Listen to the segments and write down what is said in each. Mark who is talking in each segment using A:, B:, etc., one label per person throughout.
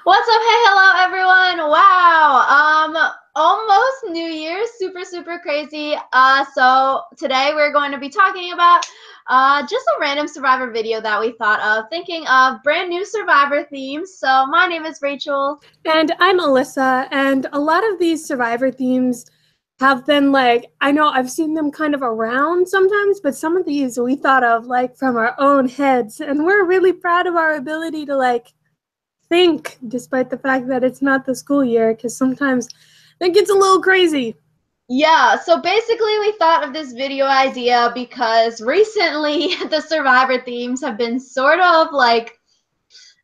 A: What's up? Hey, hello everyone. Wow. Almost New Year's, super crazy. So today we're going to be talking about just a random Survivor video that we thought of, thinking of brand new Survivor themes. So my name is Rachel.
B: And I'm Alyssa, and a lot of these Survivor themes have been like, I know I've seen them kind of around sometimes, but some of these we thought of like from our own heads, and we're really proud of our ability to like think, despite the fact that it's not the school year, because sometimes it gets a little crazy.
A: Yeah, so basically we thought of this video idea because recently the Survivor themes have been sort of like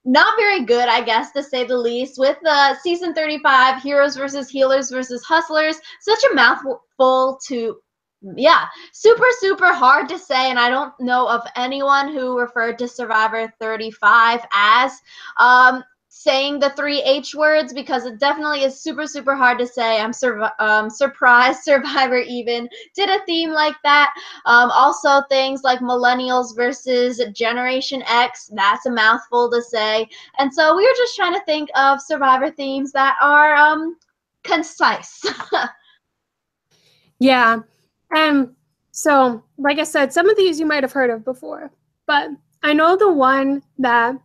A: not very good, I guess, to say the least, with the season 35 heroes versus healers versus hustlers. Such a mouthful to, yeah, super hard to say, and I don't know of anyone who referred to Survivor 35 as saying the three H words, because it definitely is super hard to say. I'm surprised Survivor even did a theme like that. Also, things like millennials versus Generation X, that's a mouthful to say. And so we were just trying to think of Survivor themes that are concise.
B: Yeah. And so, like I said, some of these you might have heard of before, but I know the one that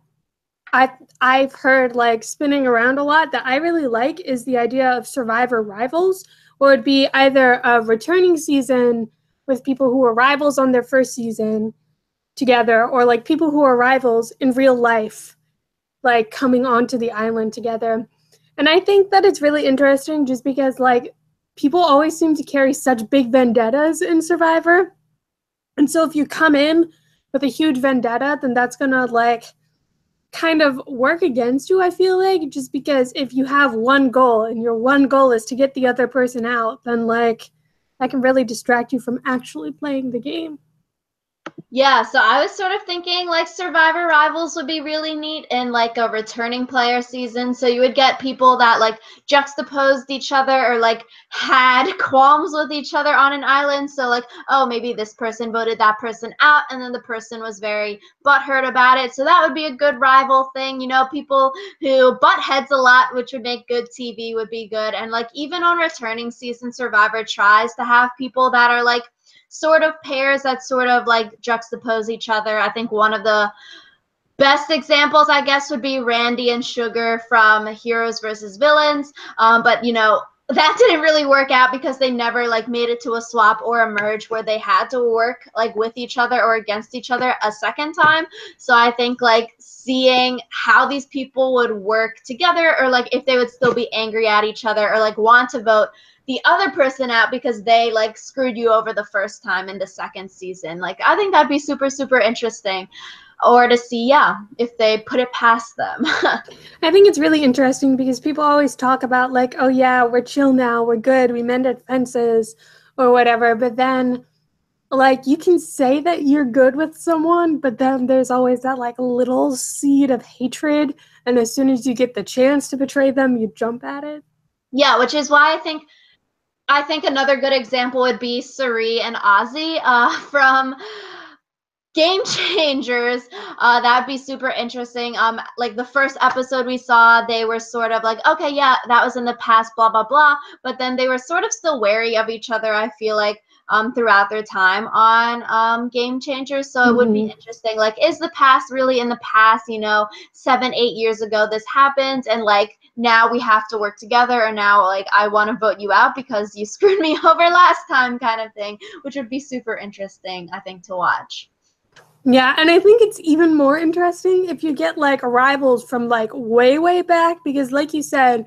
B: I've heard like spinning around a lot that I really like is the idea of Survivor rivals, or it'd be either a returning season with people who were rivals on their first season together, or like people who are rivals in real life, like coming onto the island together. And I think that it's really interesting just because like people always seem to carry such big vendettas in Survivor. And so if you come in with a huge vendetta, then that's gonna like kind of work against you, I feel like, just because if you have one goal and your one goal is to get the other person out, then like that can really distract you from actually playing the game.
A: Yeah, so I was sort of thinking like Survivor Rivals would be really neat in like a returning player season. So you would get people that like juxtaposed each other or like had qualms with each other on an island. So like, oh, maybe this person voted that person out and then the person was very butthurt about it. So that would be a good rival thing. You know, people who butt heads a lot, which would make good TV, would be good. And like even on returning season, Survivor tries to have people that are like sort of pairs that sort of like juxtapose each other. I think one of the best examples, I guess, would be Randy and Sugar from Heroes versus Villains. But you know, that didn't really work out because they never like made it to a swap or a merge where they had to work like with each other or against each other a second time. So I think like seeing how these people would work together, or like if they would still be angry at each other or like want to vote the other person out because they like screwed you over the first time in the second season. Like I think that'd be super interesting, or to see, yeah, if they put it past them.
B: I think it's really interesting because people always talk about like, oh yeah, we're chill now, we're good, we mended fences or whatever, but then like you can say that you're good with someone, but then there's always that like little seed of hatred, and as soon as you get the chance to betray them, you jump at it.
A: Yeah, which is why I think another good example would be Suri and Ozzy from Game Changers. That'd be super interesting. Like the first episode we saw, they were sort of like, okay, yeah, that was in the past, blah blah blah. But then they were sort of still wary of each other, I feel like, throughout their time on Game Changers. So it would be interesting. Like, is the past really in the past? You know, 7, 8 years ago this happened, and like now we have to work together, or now like I want to vote you out because you screwed me over last time, kind of thing, which would be super interesting, I think, to watch.
B: Yeah, and I think it's even more interesting if you get like rivals from like way back, because like you said,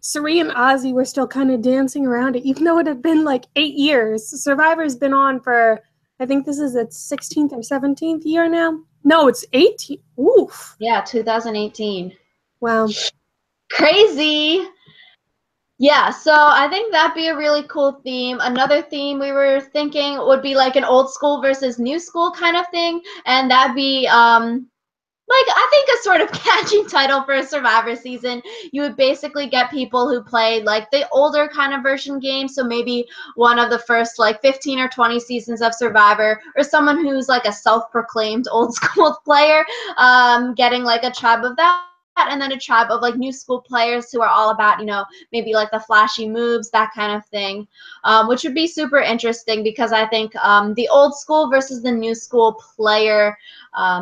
B: Suri and Ozzy were still kind of dancing around it, even though it had been like 8 years. Survivor's been on for, I think this is its 16th or 17th year now. No, it's 18. Oof.
A: Yeah, 2018.
B: Wow.
A: Crazy. Yeah, so I think that'd be a really cool theme. Another theme we were thinking would be like an old school versus new school kind of thing, and that'd be like I think a sort of catchy title for a Survivor season. You would basically get people who played like the older kind of version game, so maybe one of the first like 15 or 20 seasons of Survivor, or someone who's like a self-proclaimed old school player, getting like a tribe of that and then a tribe of like new school players who are all about, maybe like the flashy moves, that kind of thing, which would be super interesting because I think the old school versus the new school player,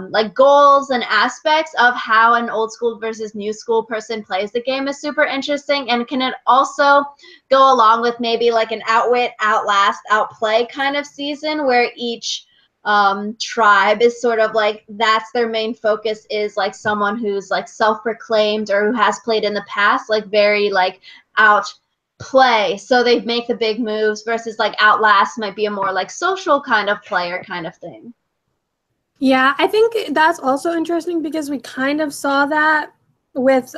A: like goals and aspects of how an old school versus new school person plays the game is super interesting. And can it also go along with maybe like an outwit, outlast, outplay kind of season where each tribe is sort of like that's their main focus, is like someone who's like self-proclaimed or who has played in the past, like very like outplay, so they make the big moves, versus like outlast might be a more like social kind of player kind of thing.
B: Yeah, I think that's also interesting because we kind of saw that with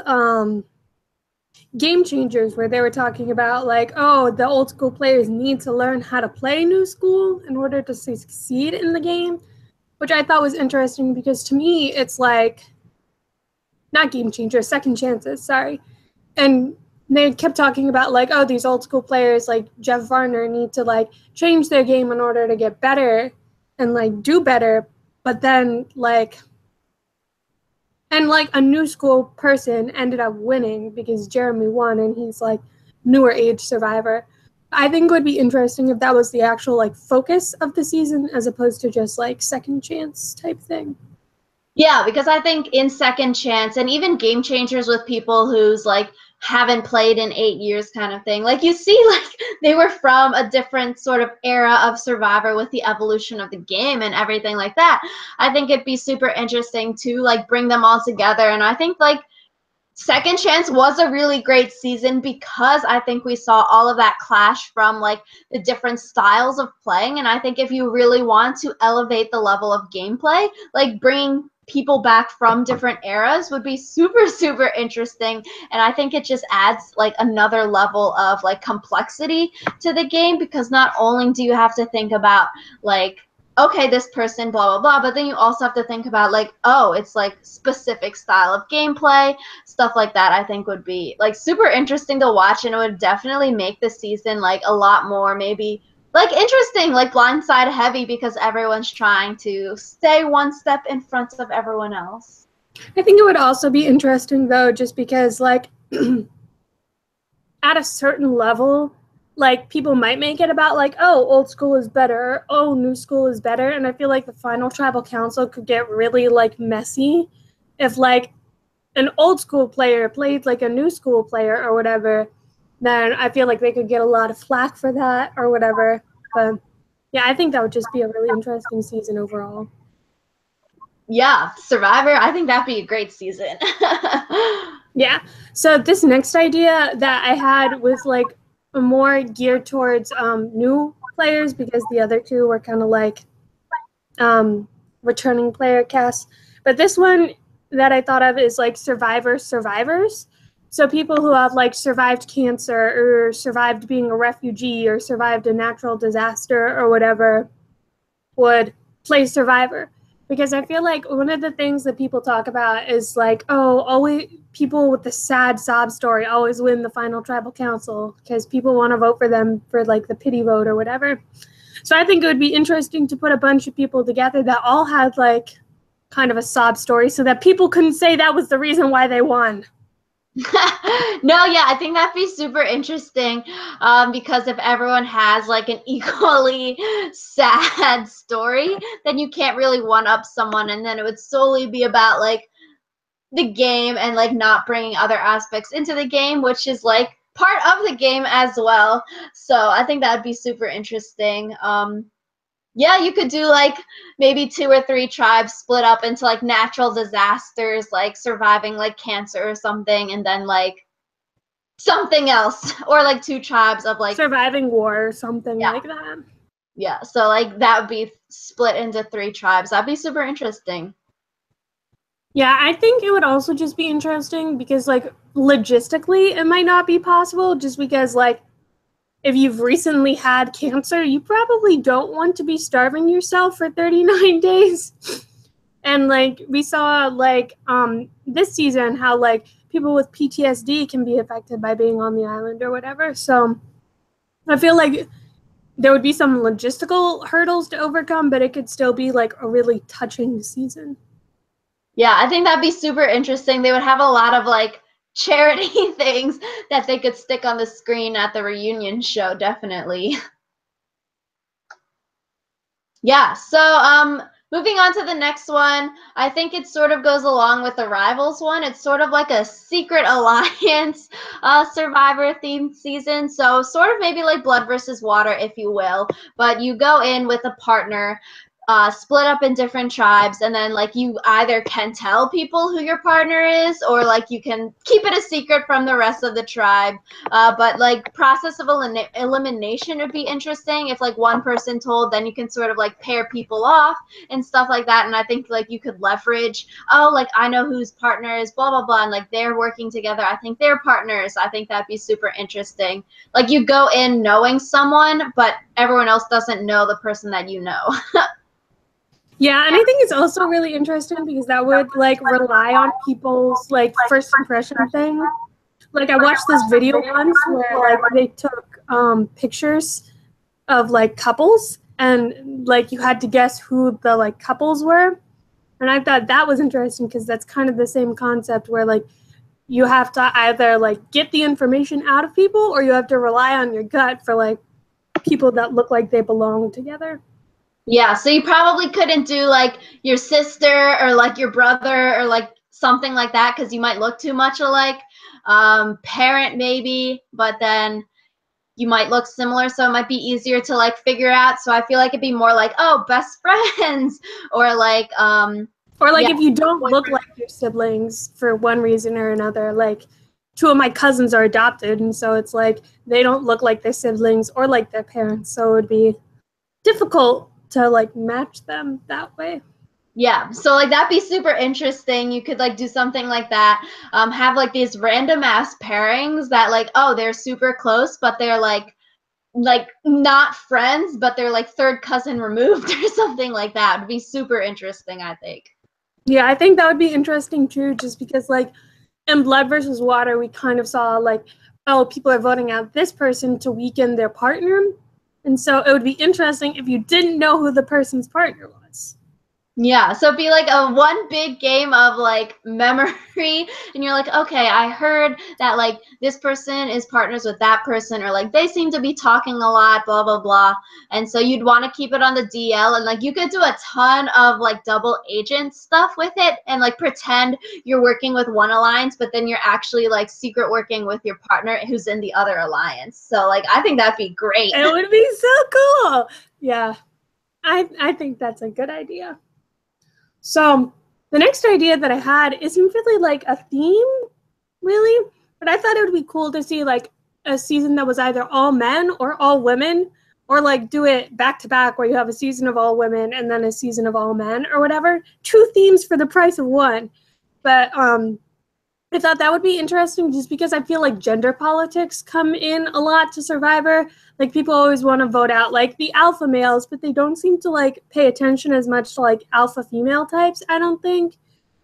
B: Game Changers, where they were talking about like, oh, the old school players need to learn how to play new school in order to succeed in the game, which I thought was interesting because to me it's like, not Game Changers, Second Chances, sorry. And they kept talking about like, oh, these old school players like Jeff Varner need to like change their game in order to get better and like do better. But then like, and like a new school person ended up winning because Jeremy won and he's like newer age survivor. I think it would be interesting if that was the actual like focus of the season as opposed to just like second chance type thing.
A: Yeah, because I think in Second Chance and even Game Changers with people who's like haven't played in 8 years kind of thing, like you see like they were from a different sort of era of Survivor with the evolution of the game and everything like that. I think it'd be super interesting to like bring them all together. And I think like Second Chance was a really great season because I think we saw all of that clash from like the different styles of playing. And I think if you really want to elevate the level of gameplay, like bringing people back from different eras would be super, super interesting. And I think it just adds like another level of like complexity to the game, because not only do you have to think about like, okay, this person, blah, blah, blah, but then you also have to think about like, oh, it's like specific style of gameplay, stuff like that. I think would be like super interesting to watch, and it would definitely make the season like a lot more maybe like interesting, like blindside heavy, because everyone's trying to stay one step in front of everyone else.
B: I think it would also be interesting though, just because like at a certain level, like people might make it about like, oh, old school is better, oh, new school is better. And I feel like the final tribal council could get really like messy if like an old school player played like a new school player or whatever, then I feel like they could get a lot of flack for that or whatever. But yeah, I think that would just be a really interesting season overall.
A: Yeah, Survivor, I think that'd be a great season.
B: Yeah. So this next idea that I had was like more geared towards new players because the other two were kind of like returning player casts. But this one that I thought of is like survivors. So people who have like survived cancer or survived being a refugee or survived a natural disaster or whatever would play survivor. Because I feel like one of the things that people talk about is like, oh, always people with the sad sob story always win the final tribal council because people want to vote for them for like the pity vote or whatever. So I think it would be interesting to put a bunch of people together that all had like kind of a sob story so that people couldn't say that was the reason why they won.
A: No, yeah, I think that'd be super interesting, because if everyone has like an equally sad story, then you can't really one up someone, and then it would solely be about like the game and like not bringing other aspects into the game, which is like part of the game as well. So I think that'd be super interesting. Yeah, you could do like maybe 2 or 3 tribes split up into like natural disasters, like surviving like cancer or something, and then like something else, or like 2 tribes of like
B: surviving war or something
A: yeah,
B: like that.
A: yeah. So like that would be split into 3 tribes. That'd be super interesting.
B: Yeah, I think it would also just be interesting because like logistically it might not be possible just because like if you've recently had cancer, you probably don't want to be starving yourself for 39 days. And like we saw like this season how like people with PTSD can be affected by being on the island or whatever. So I feel like there would be some logistical hurdles to overcome, but it could still be like a really touching season.
A: Yeah, I think that'd be super interesting. They would have a lot of like charity things that they could stick on the screen at the reunion show, definitely. Yeah, so moving on to the next one, I think it sort of goes along with the Rivals one. It's sort of like a secret alliance Survivor themed season. So sort of maybe like Blood versus Water, if you will. But you go in with a partner, split up in different tribes, and then like you either can tell people who your partner is, or like you can keep it a secret from the rest of the tribe. But like process of elimination would be interesting. If like one person told, then you can sort of like pair people off and stuff like that. And I think like you could leverage, oh, like I know whose partner is blah blah blah, and like they're working together. I think they're partners. I think that'd be super interesting. Like you go in knowing someone, but everyone else doesn't know the person that you know.
B: Yeah, and I think it's also really interesting because that would like rely on people's like first impression thing. Like I watched this video once where like they took pictures of like couples and like you had to guess who the like couples were. And I thought that was interesting because that's kind of the same concept where like you have to either like get the information out of people or you have to rely on your gut for like people that look like they belong together.
A: Yeah, so you probably couldn't do like your sister or like your brother or like something like that because you might look too much alike. Parent maybe, but then you might look similar, so it might be easier to like figure out. So I feel like it'd be more like, oh, best friends, or like
B: Or like
A: yeah.
B: if you don't look like your siblings for one reason or another, like two of my cousins are adopted, and so it's like they don't look like their siblings or like their parents, so it would be difficult to like match them that way.
A: Yeah, so like that'd be super interesting. You could like do something like that. Have like these random ass pairings that like, oh, they're super close, but they're like not friends, but they're like third cousin removed or something like that. It'd be super interesting, I think.
B: Yeah, I think that would be interesting too, just because like in Blood versus Water, we kind of saw like, oh, people are voting out this person to weaken their partner. And so it would be interesting if you didn't know who the person's partner was.
A: Yeah, so it'd be like a one big game of like memory, and you're like, okay, I heard that like this person is partners with that person, or like they seem to be talking a lot, blah blah blah. And so you'd want to keep it on the DL, and like you could do a ton of like double agent stuff with it, and like pretend you're working with one alliance, but then you're actually like secret working with your partner who's in the other alliance. So like I think that'd be great.
B: It would be so cool. Yeah, I think that's a good idea. So the next idea that I had isn't really like a theme, really, but I thought it would be cool to see like a season that was either all men or all women, or like do it back to back where you have a season of all women and then a season of all men or whatever. Two themes for the price of one. But I thought that would be interesting just because I feel like gender politics come in a lot to Survivor. Like people always want to vote out like the alpha males, but they don't seem to like pay attention as much to like alpha female types, I don't think.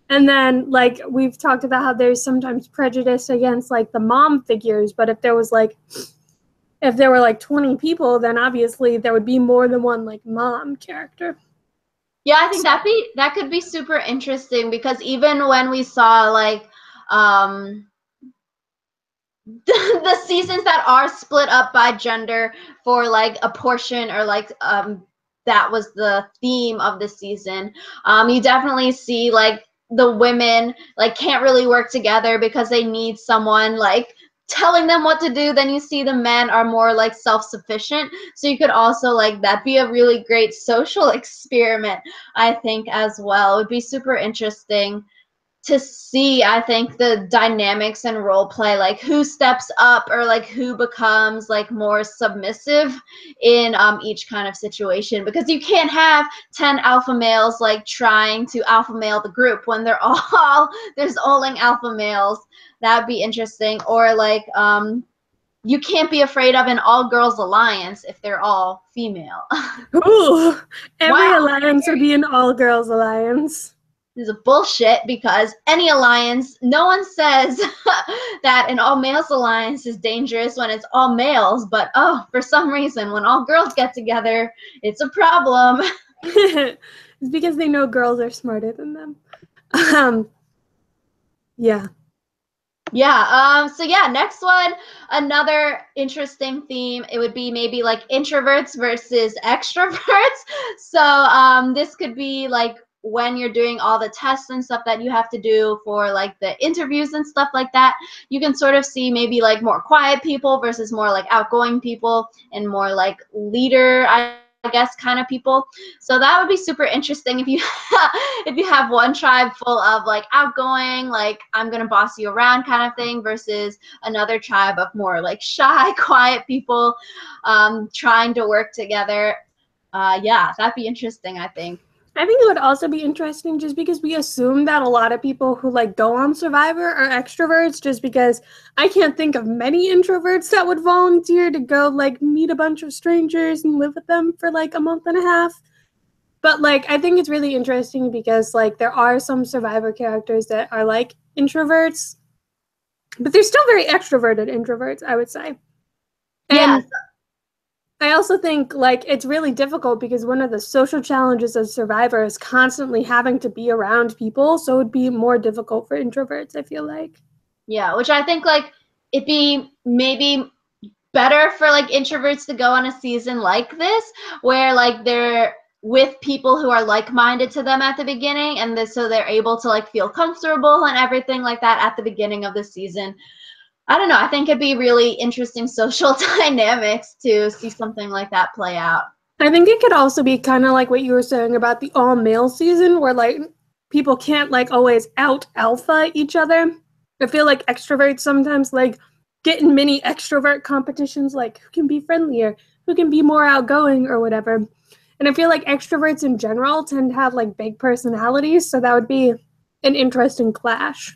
B: And then like we've talked about how there's sometimes prejudice against like the mom figures, but if there were like 20 people, then obviously there would be more than one like mom character.
A: Yeah, I think that could be super interesting because even when we saw like um the seasons that are split up by gender for like a portion or like that was the theme of the season, you definitely see like the women like can't really work together because they need someone like telling them what to do. Then you see the men are more like self-sufficient, so you could also like that be a really great social experiment, I think, as well. It would be super interesting to see, I think, the dynamics and role play, like who steps up or like who becomes like more submissive in each kind of situation, because you can't have 10 alpha males like trying to alpha male the group when they're all there's only alpha males. That'd be interesting. Or like you can't be afraid of an all girls alliance if they're all female.
B: Ooh, every
A: Wow,
B: alliance would be an all girls alliance.
A: this is a bullshit, because any alliance, no one says that an all males alliance is dangerous when it's all males, but oh, for some reason, when all girls get together, it's a problem.
B: It's because they know girls are smarter than them. Um, yeah.
A: Yeah. So yeah, next one, another interesting theme. It would be maybe like introverts versus extroverts. So this could be like when you're doing all the tests and stuff that you have to do for like the interviews and stuff like that. You can sort of see maybe like more quiet people versus more like outgoing people and more like leader, I guess, kind of people. So that would be super interesting if you if you have one tribe full of like outgoing, like I'm gonna boss you around kind of thing, versus another tribe of more like shy, quiet people trying to work together. Yeah, that'd be interesting, I think.
B: I think it would also be interesting just because we assume that a lot of people who like go on Survivor are extroverts, just because I can't think of many introverts that would volunteer to go like meet a bunch of strangers and live with them for like a month and a half. But like I think it's really interesting because like there are some Survivor characters that are like introverts, but they're still very extroverted introverts, I would say.
A: Yes.
B: And I also think like it's really difficult because one of the social challenges of Survivor is constantly having to be around people, so it would be more difficult for introverts, I feel like.
A: Yeah, which I think like it'd be maybe better for like introverts to go on a season like this where like they're with people who are like-minded to them at the beginning, and this, so they're able to like feel comfortable and everything like that at the beginning of the season. I don't know, I think it'd be really interesting social dynamics to see something like that play out.
B: I think it could also be kind of like what you were saying about the all male season where like people can't like always out alpha each other. I feel like extroverts sometimes like get in mini extrovert competitions, like who can be friendlier, who can be more outgoing or whatever. And I feel like extroverts in general tend to have like big personalities, so that would be an interesting clash.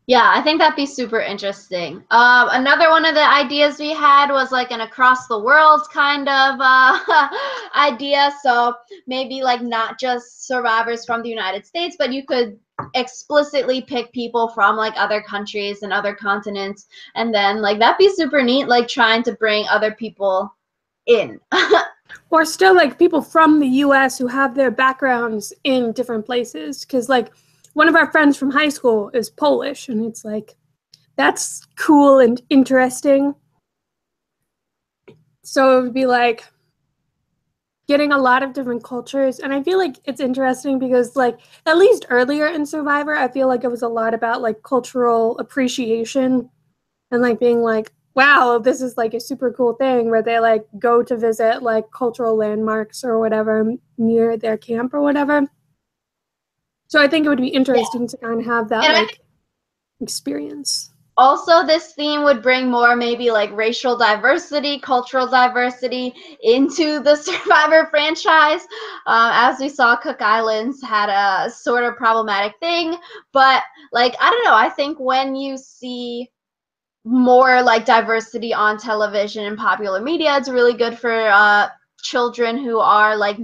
A: Yeah, I think that'd be super interesting. Another one of the ideas we had was like an across the world kind of idea. So maybe like not just survivors from the United States, but you could explicitly pick people from like other countries and other continents. And then like that'd be super neat, like trying to bring other people in.
B: Or still like people from the US who have their backgrounds in different places. Because like one of our friends from high school is Polish, and it's like, that's cool and interesting. So it would be like getting a lot of different cultures. And I feel like it's interesting because like at least earlier in Survivor, I feel like it was a lot about like cultural appreciation and like being like, wow, this is like a super cool thing where they like go to visit like cultural landmarks or whatever near their camp or whatever. So I think it would be
A: Yeah.
B: interesting to kind of have that
A: And
B: like experience.
A: also, this theme would bring more maybe like racial diversity, cultural diversity into the Survivor franchise. As we saw, Cook Islands had a sort of problematic thing, but like, I don't know, I think when you see more like diversity on television and popular media, it's really good for children who are like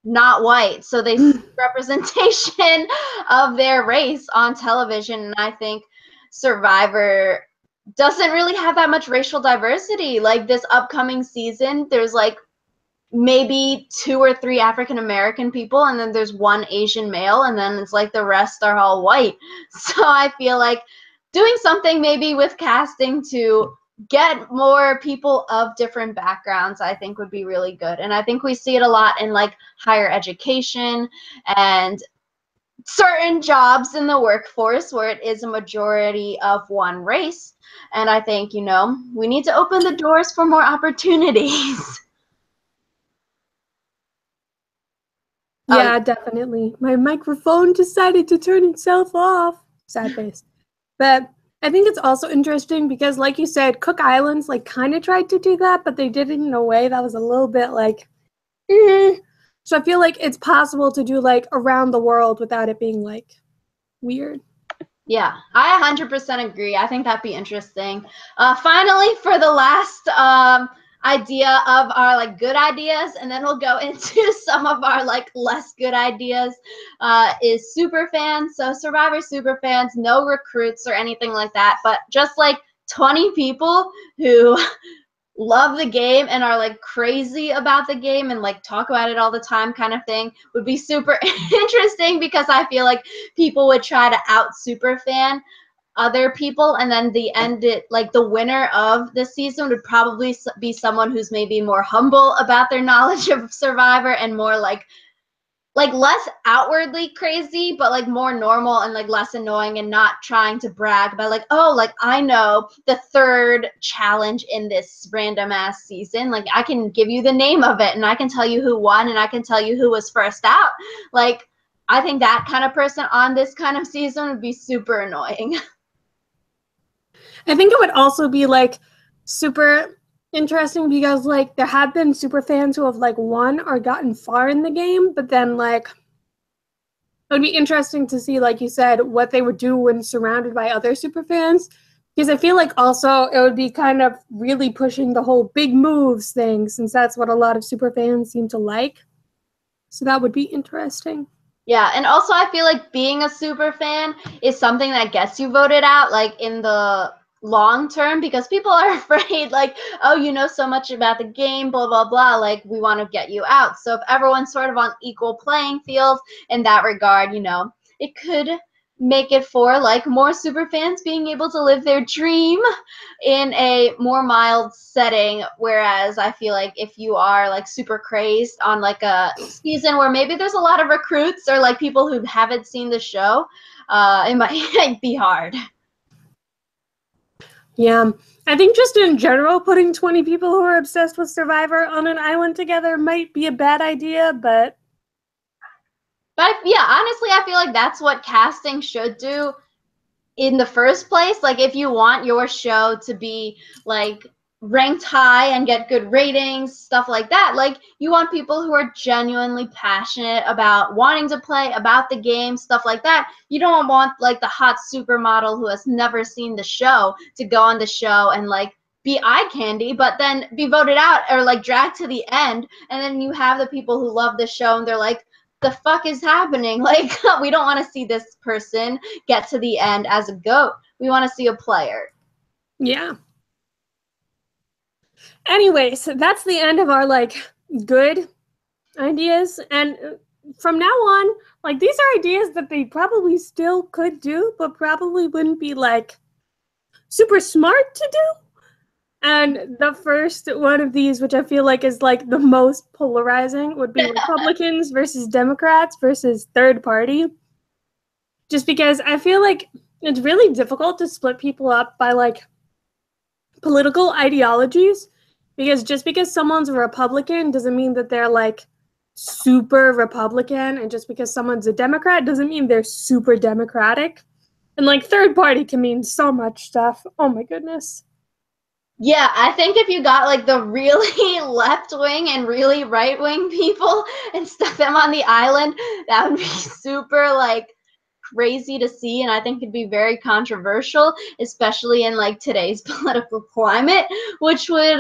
A: not white. So they see representation of their race on television. And I think Survivor doesn't really have that much racial diversity. Like this upcoming season, there's like maybe 2 or 3 African American people, and then there's one Asian male, and then it's like the rest are all white. So I feel like doing something maybe with casting to get more people of different backgrounds, I think would be really good. And I think we see it a lot in like higher education and certain jobs in the workforce where it is a majority of one race. And I think, you know, we need to open the doors for more opportunities.
B: Yeah, definitely. My microphone decided to turn itself off. Sad face. But I think it's also interesting because, like you said, Cook Islands like kind of tried to do that, but they did it in a way that was a little bit like, eh. So I feel like it's possible to do like around the world without it being like weird.
A: Yeah, I 100% agree. I think that'd be interesting. Finally, for the last idea of our like good ideas, and then we'll go into some of our like less good ideas, is super fans. So Survivor super fans, no recruits or anything like that, but just like 20 people who love the game and are like crazy about the game and like talk about it all the time kind of thing would be super interesting, because I feel like people would try to out super fan other people, and then the winner of the season would probably be someone who's maybe more humble about their knowledge of Survivor and more like less outwardly crazy, but like more normal and like less annoying, and not trying to brag about like, oh, like I know the third challenge in this random ass season. Like I can give you the name of it, and I can tell you who won, and I can tell you who was first out. Like I think that kind of person on this kind of season would be super annoying.
B: I think it would also be like super interesting because like there have been super fans who have like won or gotten far in the game, but then like it would be interesting to see, like you said, what they would do when surrounded by other super fans. Because I feel like also it would be kind of really pushing the whole big moves thing, since that's what a lot of super fans seem to like. So that would be interesting.
A: Yeah, and also I feel like being a super fan is something that gets you voted out, like in the long term, because people are afraid, like, oh, you know so much about the game, blah, blah, blah, like, we want to get you out. So if everyone's sort of on equal playing field in that regard, it could make it for, like, more super fans being able to live their dream in a more mild setting, whereas I feel like if you are like super crazed on like a season where maybe there's a lot of recruits or like people who haven't seen the show, it might be hard.
B: Yeah. I think just in general, putting 20 people who are obsessed with Survivor on an island together might be a bad idea, but
A: Yeah, honestly, I feel like that's what casting should do in the first place. Like if you want your show to be like ranked high and get good ratings, stuff like that, like you want people who are genuinely passionate about wanting to play, about the game, stuff like that. You don't want like the hot supermodel who has never seen the show to go on the show and like be eye candy, but then be voted out or like dragged to the end. And then you have the people who love the show and they're like, the fuck is happening? Like, we don't want to see this person get to the end as a goat. We want to see a player.
B: yeah. Anyway, so that's the end of our like good ideas. And from now on, like these are ideas that they probably still could do, but probably wouldn't be like super smart to do. And the first one of these, which I feel like is like the most polarizing, would be Republicans versus Democrats versus third party. Just because I feel like it's really difficult to split people up by like political ideologies, because just because someone's a Republican doesn't mean that they're like super Republican, and just because someone's a Democrat doesn't mean they're super Democratic. And like third party can mean so much stuff. Oh my goodness.
A: Yeah, I think if you got like the really left wing and really right wing people and stuck them on the island, that would be super like crazy to see, and I think it'd be very controversial, especially in like today's political climate, which would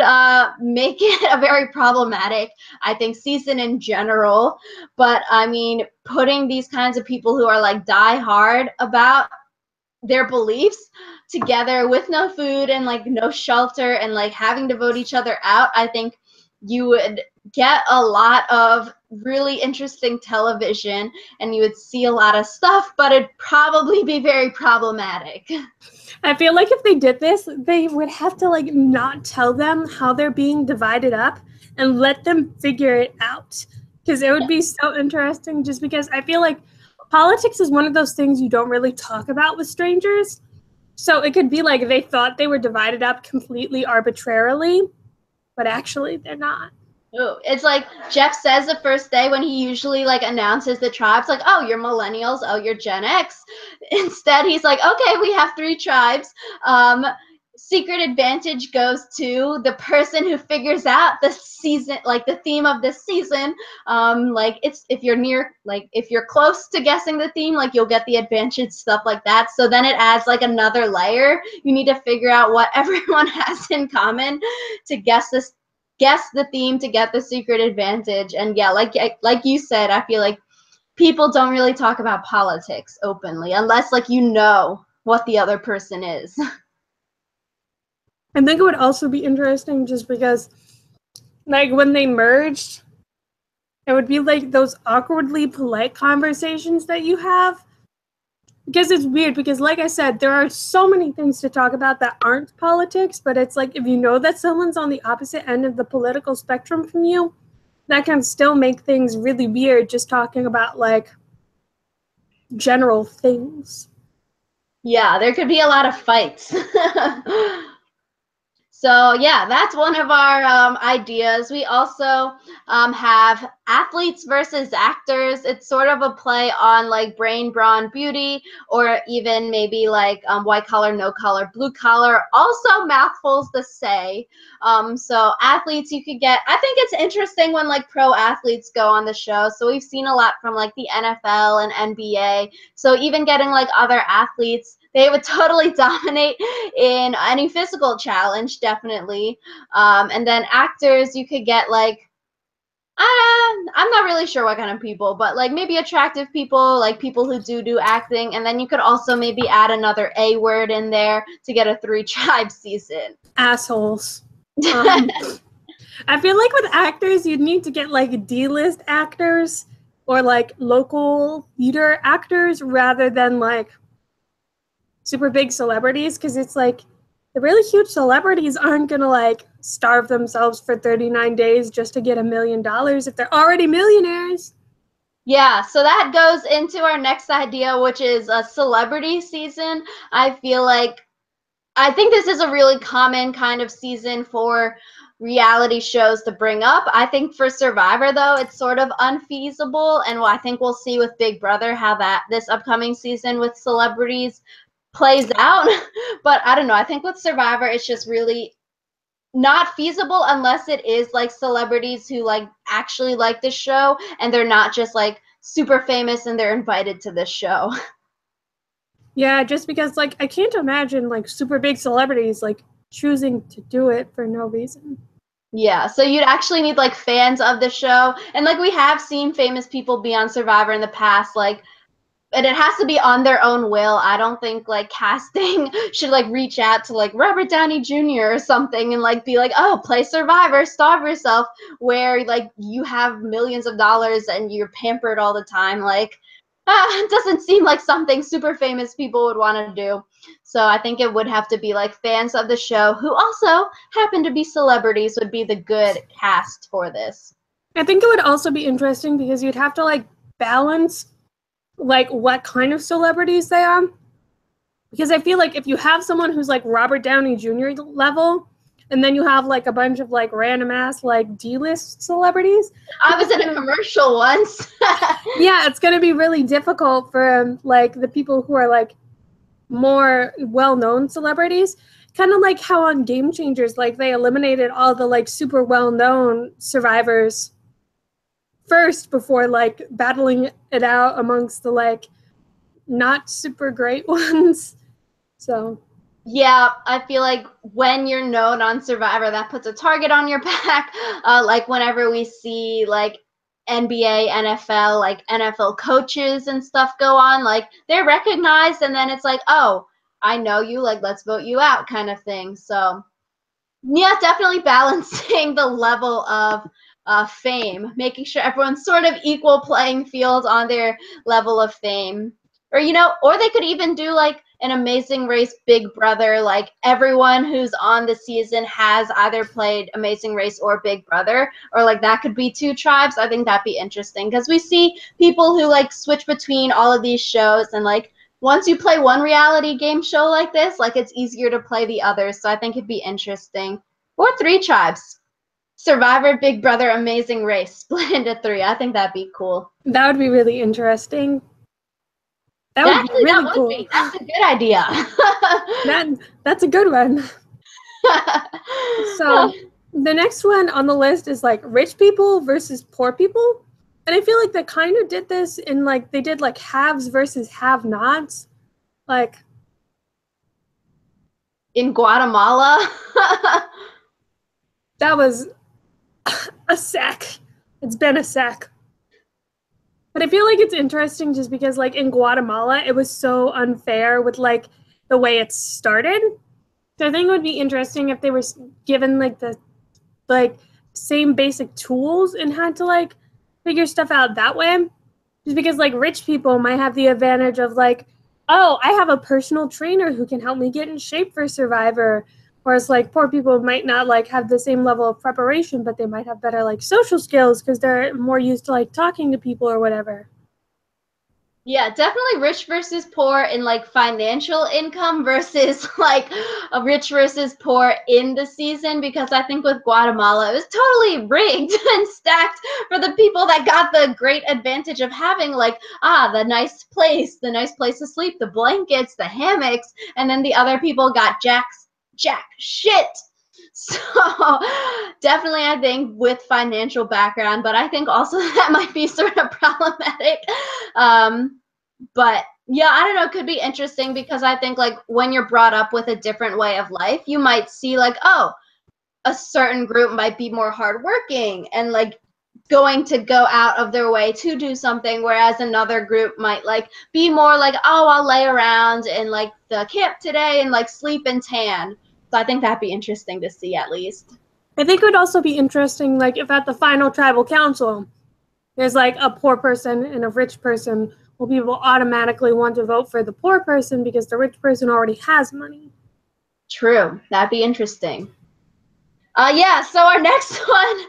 A: make it a very problematic, I think, season in general. But I mean, putting these kinds of people who are like die hard about their beliefs together with no food and like no shelter and like having to vote each other out, I think you would get a lot of really interesting television and you would see a lot of stuff, but it'd probably be very problematic.
B: I feel like if they did this, they would have to like not tell them how they're being divided up and let them figure it out. Because it would be so interesting, just because I feel like politics is one of those things you don't really talk about with strangers. So it could be like they thought they were divided up completely arbitrarily, but actually they're not.
A: Ooh, it's like Jeff says the first day when he usually like announces the tribes, like, oh, you're millennials, oh, you're Gen X. Instead, he's like, okay, we have 3 tribes. Secret advantage goes to the person who figures out the season, like the theme of this season. Like it's if you're close to guessing the theme, like you'll get the advantage, stuff like that. So then it adds like another layer. You need to figure out what everyone has in common to guess the theme to get the secret advantage. And yeah, like you said, I feel like people don't really talk about politics openly unless like you know what the other person is.
B: I think it would also be interesting just because, like, when they merged, it would be like those awkwardly polite conversations that you have. Because it's weird, because like I said, there are so many things to talk about that aren't politics, but it's like if you know that someone's on the opposite end of the political spectrum from you, that can still make things really weird just talking about like general things.
A: Yeah, there could be a lot of fights. So yeah, that's one of our ideas. We also have athletes versus actors. It's sort of a play on like brain, brawn, beauty, or even maybe like white collar, no collar, blue collar. Also mouthfuls to say. So athletes, you could get. I think it's interesting when like pro athletes go on the show. So we've seen a lot from like the NFL and NBA. So even getting like other athletes, they would totally dominate in any physical challenge, definitely. And then actors, you could get like, I'm not really sure what kind of people, but like maybe attractive people, like people who do acting. And then you could also maybe add another A word in there to get a 3-tribe season.
B: Assholes. I feel like with actors, you'd need to get like D-list actors or like local theater actors rather than like super big celebrities, because it's like the really huge celebrities aren't gonna like starve themselves for 39 days just to get $1 million if they're already millionaires.
A: Yeah, so that goes into our next idea, which is a celebrity season. I think this is a really common kind of season for reality shows to bring up. I think for Survivor, though, it's sort of unfeasible, and I think we'll see with Big Brother how this upcoming season with celebrities plays out. But I don't know. I think with Survivor, it's just really not feasible unless it is like celebrities who like actually like the show and they're not just like super famous and they're invited to this show.
B: Yeah, just because like I can't imagine like super big celebrities like choosing to do it for no reason.
A: Yeah, so you'd actually need like fans of the show. And like we have seen famous people be on Survivor in the past, like, and it has to be on their own will. I don't think like casting should like reach out to like Robert Downey Jr. or something and like be like, oh, play Survivor, starve yourself, where like you have millions of dollars and you're pampered all the time. Like, it doesn't seem like something super famous people would want to do. So I think it would have to be like fans of the show who also happen to be celebrities would be the good cast for this.
B: I think it would also be interesting because you'd have to like balance like what kind of celebrities they are. Because I feel like if you have someone who's like Robert Downey Jr. level, and then you have like a bunch of like random ass like D-list celebrities.
A: I was in a commercial once.
B: Yeah, it's gonna be really difficult for like the people who are like more well-known celebrities. Kind of like how on Game Changers, like they eliminated all the like super well-known survivors first before like battling it out amongst the like not super great ones. So
A: Yeah, I feel like when you're known on Survivor, that puts a target on your back. Like whenever we see like NBA, NFL, like NFL coaches and stuff go on, like they're recognized, and then it's like, oh, I know you, like let's vote you out, kind of thing. So yeah, definitely balancing the level of fame, making sure everyone's sort of equal playing field on their level of fame. Or, or they could even do like an Amazing Race Big Brother. Like everyone who's on the season has either played Amazing Race or Big Brother, or like that could be 2 tribes. I think that'd be interesting because we see people who like switch between all of these shows, and like once you play one reality game show like this, like it's easier to play the others. So I think it'd be interesting. Or 3 tribes. Survivor, Big Brother, Amazing Race, split into 3. I think that'd be cool.
B: that would be really interesting. That would be really cool.
A: That's a good idea.
B: That's a good one. So the next one on the list is like rich people versus poor people. And I feel like they kind of did this in like they did like haves versus have-nots. Like
A: in Guatemala.
B: that was a sack. It's been a sack. But I feel like it's interesting just because like in Guatemala, it was so unfair with like the way it started. So I think it would be interesting if they were given like the same basic tools and had to like figure stuff out that way. Just because like rich people might have the advantage of like, oh, I have a personal trainer who can help me get in shape for Survivor. Whereas like poor people might not like have the same level of preparation, but they might have better like social skills because they're more used to like talking to people or whatever.
A: Yeah, definitely rich versus poor in like financial income versus like a rich versus poor in the season, because I think with Guatemala it was totally rigged and stacked for the people that got the great advantage of having like the nice place to sleep, the blankets, the hammocks, and then the other people got jack shit. So definitely I think with financial background, but I think also that might be sort of problematic. But yeah, I don't know, it could be interesting because I think like when you're brought up with a different way of life, you might see like, oh, a certain group might be more hardworking and like going to go out of their way to do something, whereas another group might like be more like, oh, I'll lay around in like the camp today and like sleep and tan. So I think that'd be interesting to see at least.
B: I think it would also be interesting like if at the final tribal council there's like a poor person and a rich person, will people automatically want to vote for the poor person because the rich person already has money.
A: True, that'd be interesting. Yeah, so our next one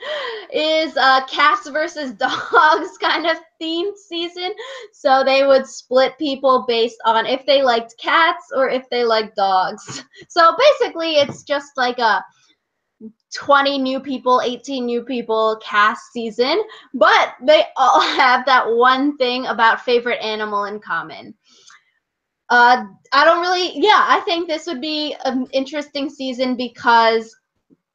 A: is cats versus dogs kind of themed season. So they would split people based on if they liked cats or if they liked dogs. So basically, it's just like a 20 new people, 18 new people cast season, but they all have that one thing about favorite animal in common. I don't really, yeah, I think this would be an interesting season because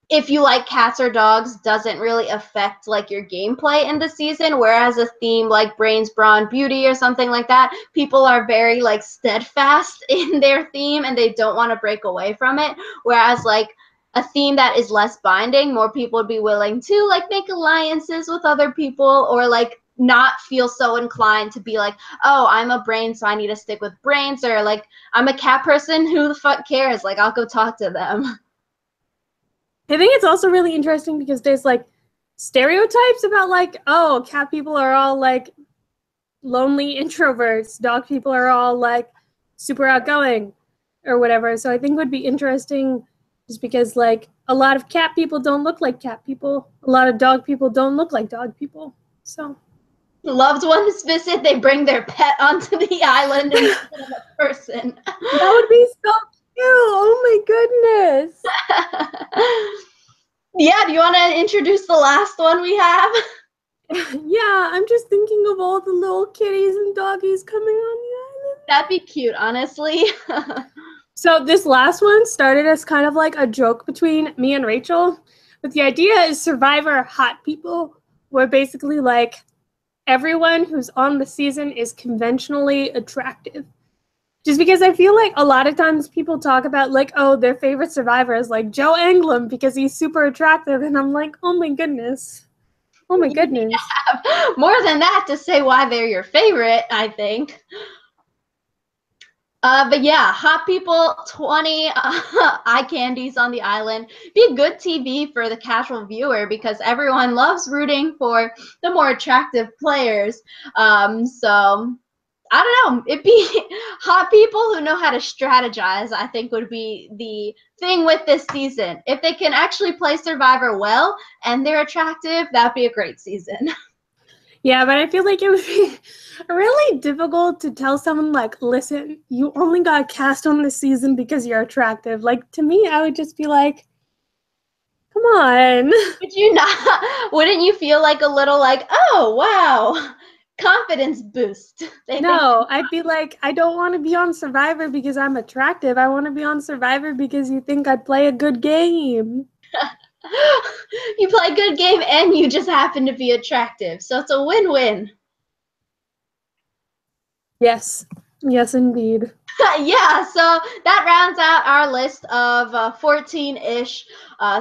A: if you like cats or dogs doesn't really affect like your gameplay in the season, whereas a theme like brains, brawn, beauty or something like that, people are very like steadfast in their theme and they don't want to break away from it, whereas like a theme that is less binding, more people would be willing to like make alliances with other people or like not feel so inclined to be like, oh, I'm a brain so I need to stick with brains, or like I'm a cat person, who the fuck cares, like I'll go talk to them.
B: I think it's also really interesting because there's like stereotypes about like, oh, cat people are all like lonely introverts, dog people are all like super outgoing or whatever. So I think it would be interesting just because like a lot of cat people don't look like cat people. A lot of dog people don't look like dog people. So
A: Loved ones visit, they bring their pet onto the island instead of a person.
B: that would be so cute. Oh my goodness.
A: Yeah, do you want to introduce the last one we have?
B: Yeah, I'm just thinking of all the little kitties and doggies coming on the island.
A: That'd be cute, honestly.
B: So this last one started as kind of like a joke between me and Rachel. But the idea is Survivor hot people, where basically like everyone who's on the season is conventionally attractive. Just because I feel like a lot of times people talk about like, oh, their favorite Survivor is like Joe Anglem because he's super attractive. And I'm like, oh my goodness. Oh my goodness.
A: More than that to say why they're your favorite, I think. But yeah, hot people, 20 eye candies on the island. Be good TV for the casual viewer because everyone loves rooting for the more attractive players. So I don't know. It'd be hot people who know how to strategize, I think would be the thing with this season. If they can actually play Survivor well and they're attractive, that'd be a great season.
B: Yeah, but I feel like it would be really difficult to tell someone like, listen, you only got cast on this season because you're attractive. Like to me, I would just be like, come on.
A: Would you not? Wouldn't you feel like a little like, oh wow, confidence boost? They think
B: No, I'd be like, I don't want to be on Survivor because I'm attractive. I want to be on Survivor because you think I'd play a good game.
A: you play a good game and you just happen to be attractive, so it's a win-win.
B: Yes. Yes, indeed.
A: Yeah, so that rounds out our list of 14-ish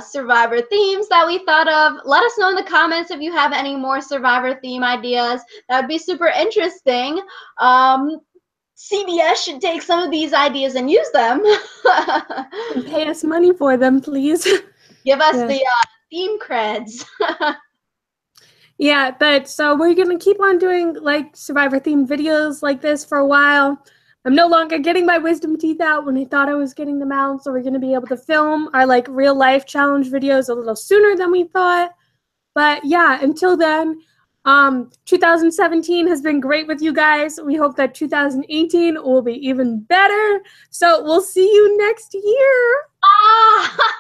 A: Survivor themes that we thought of. Let us know in the comments if you have any more Survivor theme ideas. That would be super interesting. CBS should take some of these ideas and use them.
B: And pay us money for them, please.
A: Give us
B: Yeah.
A: the theme creds.
B: Yeah, but so we're gonna keep on doing like Survivor themed videos like this for a while. I'm no longer getting my wisdom teeth out when I thought I was getting them out, so we're gonna be able to film our like real life challenge videos a little sooner than we thought. But yeah, until then, 2017 has been great with you guys. We hope that 2018 will be even better. So we'll see you next year.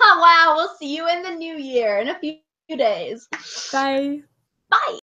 A: Wow, we'll see you in the new year in a few days.
B: Bye.
A: Bye.